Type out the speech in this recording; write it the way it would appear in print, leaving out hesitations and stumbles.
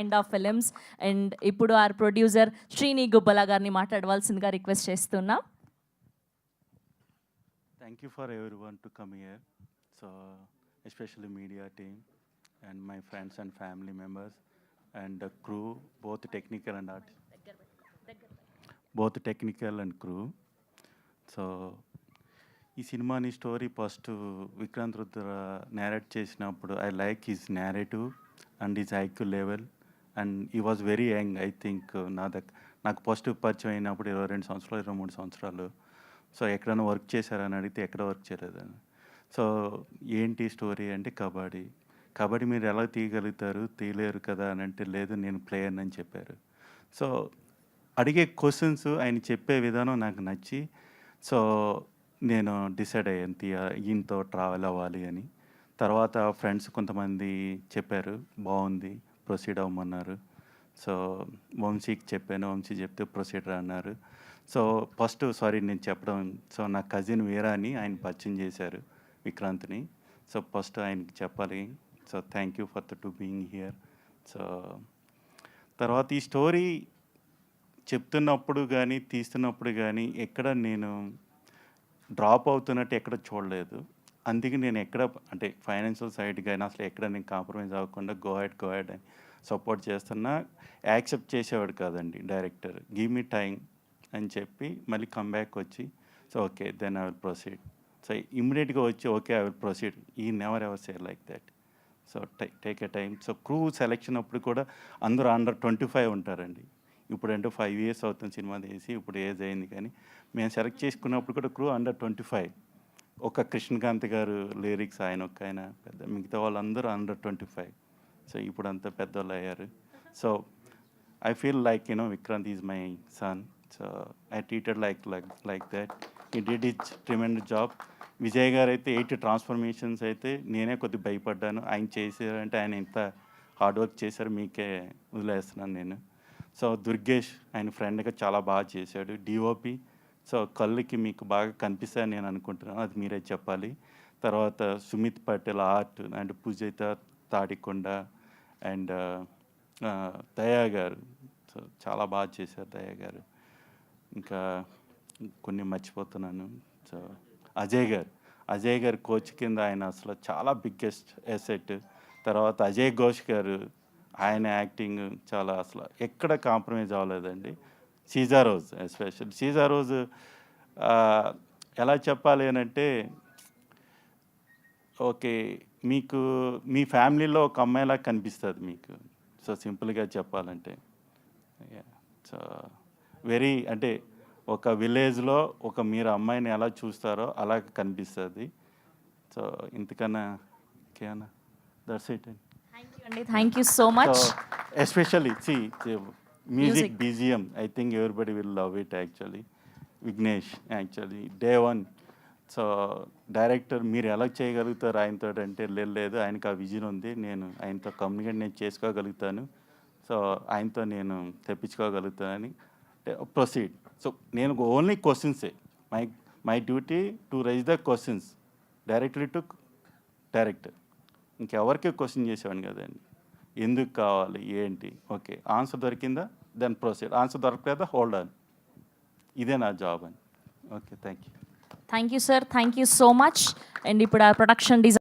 End of films. And ఇప్పుడు are producer Srini గుబ్బల గారిని మాట్లాడవలసిందిగా రిక్వెస్ట్ చేస్తున్నా. Thank you for everyone to come here. So, especially media team and my friends and family members and the crew, both technical and art, both technical and crew. So, ఈ సినిమాని story first Vikrant Rudra narrate చేసినప్పుడు I like his narrative and his IQ level and he was very young. I think నాకు first పరిచయం అయినప్పుడు 22 సంవత్సరాలు 23 సంవత్సరాలు. So ఎక్కడైనా work చేశారని అడిగితే ఎక్కడ వర్క్ చేయలేదని. సో ఏంటి స్టోరీ అంటే కబడ్డీ మీరు ఎలా తీయగలుగుతారు, తీయలేరు కదా అని అంటే లేదు నేను ప్లేయర్ అని చెప్పారు. సో అడిగే క్వశ్చన్స్ ఆయన చెప్పే విధానం నాకు నచ్చి సో నేను డిసైడ్ అయ్యాను ఈయనతో ట్రావెల్ అవ్వాలి అని. తర్వాత ఫ్రెండ్స్ కొంతమంది చెప్పారు బాగుంది ప్రొసీడ్ అవ్వమన్నారు. సో వంశీకి చెప్పాను, వంశీ చెప్తే ప్రొసీడర్ అన్నారు. సో ఫస్ట్ నేను చెప్పడం సో నా కజిన్ వీరా అని ఆయన పరిచయం చేశారు విక్రాంత్ని. సో ఫస్ట్ ఆయనకి చెప్పాలి. So thank you for to being here. So తర్వాత ఈ స్టోరీ చెప్తున్నప్పుడు కానీ తీస్తున్నప్పుడు కానీ ఎక్కడ నేను డ్రాప్ అవుతున్నట్టు ఎక్కడ చూడలేదు. అందుకే నేను ఎక్కడ అంటే ఫైనాన్షియల్ సైడ్ కానీ అసలు ఎక్కడ నేను కాంప్రమైజ్ అవ్వకుండా గో హెడ్ అని సపోర్ట్ చేస్తున్నా యాక్సెప్ట్ చేసేవాడు కాదండి డైరెక్టర్. గివ్ మీ టైం అని చెప్పి మళ్ళీ కమ్బ్యాక్ వచ్చి so okay then I will proceed. So ఇమ్మీడియట్గా వచ్చి ఓకే ఐ విల్ ప్రొసీడ్. ఈ never ever say like that. So take a time. So crew selection అప్పుడు కూడా అందరూ అండర్ 25 ఉంటారండి. ఇప్పుడంటే 5 years అవుతుంది సినిమా తీసి, ఇప్పుడు ఏజ్ అయింది. కానీ మేము సెలెక్ట్ చేసుకున్నప్పుడు కూడా క్రూ అండర్ 25. ఒక కృష్ణకాంత్ గారు లిరిక్స్ ఆయన ఒక ఆయన పెద్ద, మిగతా వాళ్ళందరూ అండర్ 25. సో ఇప్పుడు అంతా పెద్దవాళ్ళు అయ్యారు. So I feel like Vikrant is my son. So I treated like that. He did it tremendous job. Vijay గారు అయితే 8 ట్రాన్స్ఫర్మేషన్స్ అయితే నేనే కొద్దిగా భయపడ్డాను. ఆయన చేశారంటే ఆయన ఇంత హార్డ్ వర్క్ చేశారు, మీకే వదిలేస్తున్నాను నేను. సో దుర్గేష్ ఆయన ఫ్రెండ్గా చాలా బాగా చేశాడు. డిఓపి సో కళ్ళుకి మీకు బాగా కనిపిస్తాయని నేను అనుకుంటున్నాను, అది మీరే చెప్పాలి. తర్వాత Sumit Patel art and Poojitha Tadikonda and Daya గారు సో చాలా బాగా చేశారు దయా గారు. ఇంకా కొన్ని మర్చిపోతున్నాను. సో అజయ్ గారు కోచ్ కింద ఆయన అసలు చాలా బిగ్గెస్ట్ ఎసెట్. తర్వాత అజయ్ ఘోష్ గారు ఆయన యాక్టింగ్ చాలా అసలు ఎక్కడ కాంప్రమైజ్ అవ్వలేదండి. సీజారోజ్ ఎస్పెషల్ సీజారోజ్ ఎలా చెప్పాలి అని అంటే ఓకే మీకు మీ ఫ్యామిలీలో ఒక అమ్మాయిలా కనిపిస్తుంది మీకు. సో సింపుల్గా చెప్పాలంటే సో వెరీ అంటే ఒక విలేజ్లో ఒక మీరు అమ్మాయిని ఎలా చూస్తారో అలా కనిపిస్తుంది. సో ఇంతకన్నా ఇంకేనా దట్స్ ఇట్ అండి. Thank you so much. So, especially, see, the music BGM, I think everybody will love it actually. Vignesh, actually, day one. So director మీరు ఎలా చేయగలుగుతారు ఆయనతో అంటే లేదు, ఆయనకు ఆ విజన్ ఉంది, నేను ఆయనతో కమ్యూనికేట్ నేను చేసుకోగలుగుతాను, సో ఆయనతో నేను తెప్పించుకోగలుగుతానని ప్రొసీడ్. సో నేను ఓన్లీ క్వశ్చన్సే, my duty to raise the questions directly to director. ఇంకెవరికి క్వశ్చన్ చేసేవాడిని కదండి, ఎందుకు కావాలి ఏంటి, ఓకే ఆన్సర్ దొరికిందా దెన్ ప్రొసీడ్, ఆన్సర్ దొరకలేదా హోల్డ్ ఆన్, ఇదే నా జాబ్ అని. Okay thank you Thank you, sir. Thank you so much. And ఇప్పుడు ఆ ప్రొడక్షన్ డిజైన్